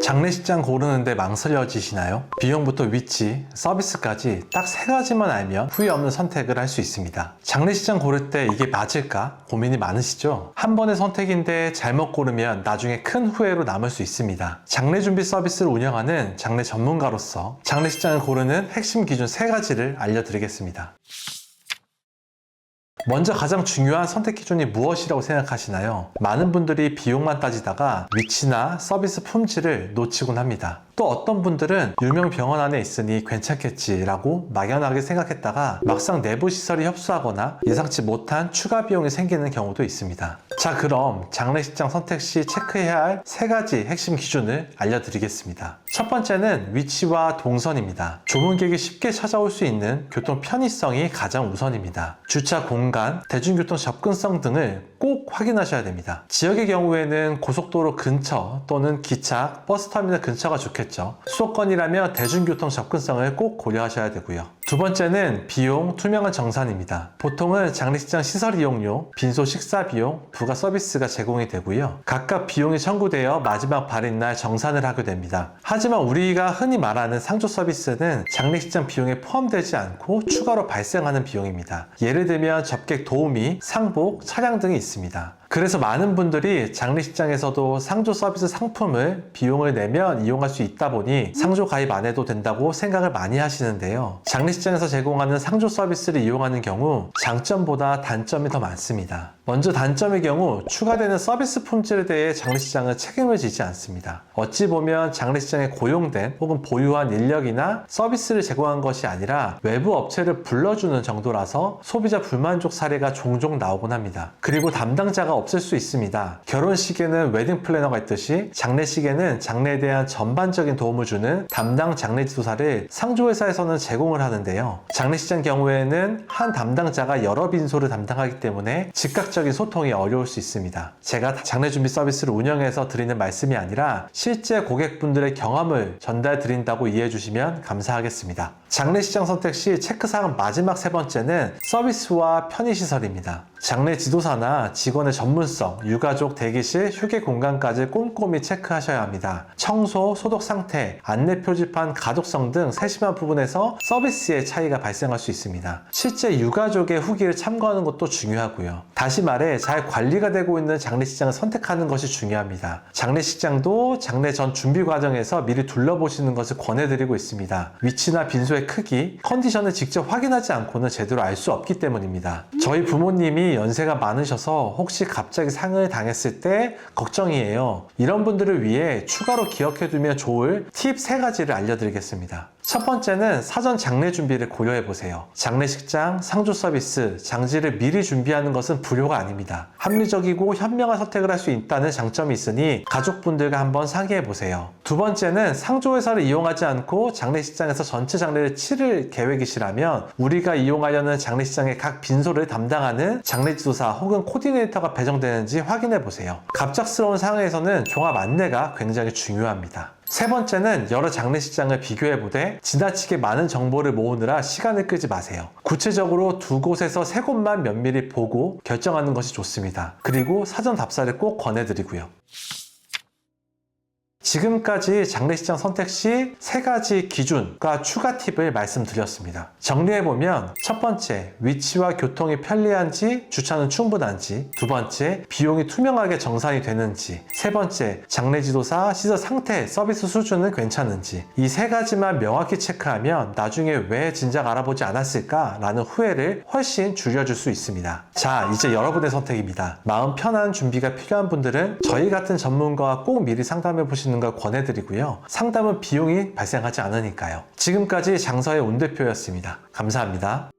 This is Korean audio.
장례식장 고르는데 망설여지시나요? 비용부터 위치, 서비스까지 딱 3가지만 알면 후회 없는 선택을 할 수 있습니다. 장례식장 고를 때 이게 맞을까? 고민이 많으시죠? 한 번의 선택인데 잘못 고르면 나중에 큰 후회로 남을 수 있습니다. 장례 준비 서비스를 운영하는 장례 전문가로서 장례식장을 고르는 핵심 기준 3가지를 알려드리겠습니다. 먼저 가장 중요한 선택 기준이 무엇이라고 생각하시나요? 많은 분들이 비용만 따지다가 위치나 서비스 품질을 놓치곤 합니다. 또 어떤 분들은 유명 병원 안에 있으니 괜찮겠지라고 막연하게 생각했다가 막상 내부 시설이 협소하거나 예상치 못한 추가 비용이 생기는 경우도 있습니다. 자, 그럼 장례식장 선택 시 체크해야 할 3가지 핵심 기준을 알려드리겠습니다. 첫 번째는 위치와 동선입니다. 조문객이 쉽게 찾아올 수 있는 교통 편의성이 가장 우선입니다. 주차 공간, 대중교통 접근성 등을 꼭 확인하셔야 됩니다. 지역의 경우에는 고속도로 근처 또는 기차, 버스터미널 근처가 좋겠죠. 수도권이라면 대중교통 접근성을 꼭 고려하셔야 되고요. 두 번째는 비용, 투명한 정산입니다. 보통은 장례식장 시설 이용료, 빈소 식사 비용, 부가 서비스가 제공이 되고요. 각각 비용이 청구되어 마지막 발인날 정산을 하게 됩니다. 하지만 우리가 흔히 말하는 상조 서비스는 장례식장 비용에 포함되지 않고 추가로 발생하는 비용입니다. 예를 들면 접객 도우미, 상복, 차량 등이 있습니다. 그래서 많은 분들이 장례식장에서도 상조 서비스 상품을 비용을 내면 이용할 수 있다 보니 상조 가입 안 해도 된다고 생각을 많이 하시는데요. 장례식장에서 제공하는 상조 서비스를 이용하는 경우 장점보다 단점이 더 많습니다. 먼저 단점의 경우 추가되는 서비스 품질에 대해 장례식장은 책임을 지지 않습니다. 어찌 보면 장례식장에 고용된 혹은 보유한 인력이나 서비스를 제공한 것이 아니라 외부 업체를 불러주는 정도라서 소비자 불만족 사례가 종종 나오곤 합니다. 그리고 담당자가 없을 수 있습니다. 결혼식에는 웨딩 플래너가 있듯이 장례식에는 장례에 대한 전반적인 도움을 주는 담당 장례 지도사를 상조회사에서는 제공을 하는데요. 장례식장 경우에는 한 담당자가 여러 빈소를 담당하기 때문에 즉각적인 소통이 어려울 수 있습니다. 제가 장례 준비 서비스를 운영해서 드리는 말씀이 아니라 실제 고객분들의 경험을 전달 드린다고 이해해 주시면 감사하겠습니다. 장례식장 선택 시 체크사항 마지막 3번째는 서비스와 편의시설입니다. 장례 지도사나 직원의 전문성, 유가족 대기실, 휴게 공간까지 꼼꼼히 체크하셔야 합니다. 청소, 소독 상태, 안내 표지판, 가독성 등 세심한 부분에서 서비스의 차이가 발생할 수 있습니다. 실제 유가족의 후기를 참고하는 것도 중요하고요. 다시 말해 잘 관리가 되고 있는 장례식장을 선택하는 것이 중요합니다. 장례식장도 장례 전 준비 과정에서 미리 둘러보시는 것을 권해드리고 있습니다. 위치나 빈소의 크기, 컨디션을 직접 확인하지 않고는 제대로 알 수 없기 때문입니다. 저희 부모님이 연세가 많으셔서 혹시 갑자기 상을 당했을 때 걱정이에요. 이런 분들을 위해 추가로 기억해두면 좋을 팁 3가지를 알려드리겠습니다. 첫 번째는 사전 장례 준비를 고려해보세요. 장례식장, 상조 서비스, 장지를 미리 준비하는 것은 불효가 아닙니다. 합리적이고 현명한 선택을 할 수 있다는 장점이 있으니 가족분들과 한번 상의해보세요. 두 번째는 상조회사를 이용하지 않고 장례식장에서 전체 장례를 치를 계획이시라면 우리가 이용하려는 장례식장의 각 빈소를 담당하는 장례지도사 혹은 코디네이터가 배정되는지 확인해보세요. 갑작스러운 상황에서는 종합 안내가 굉장히 중요합니다. 세 번째는 여러 장례식장을 비교해보되 지나치게 많은 정보를 모으느라 시간을 끄지 마세요. 구체적으로 2곳에서 3곳만 면밀히 보고 결정하는 것이 좋습니다. 그리고 사전 답사를 꼭 권해드리고요. 지금까지 장례식장 선택 시 3가지 기준과 추가 팁을 말씀드렸습니다. 정리해보면 첫 번째, 위치와 교통이 편리한지 주차는 충분한지, 두 번째, 비용이 투명하게 정산이 되는지, 세 번째, 장례지도사 시설 상태, 서비스 수준은 괜찮은지, 이 3가지만 명확히 체크하면 나중에 왜 진작 알아보지 않았을까 라는 후회를 훨씬 줄여줄 수 있습니다. 자, 이제 여러분의 선택입니다. 마음 편한 준비가 필요한 분들은 저희 같은 전문가와 꼭 미리 상담해보시는 걸 권해드리고요. 상담은 비용이 발생하지 않으니까요. 지금까지 장서의 온 대표였습니다. 감사합니다.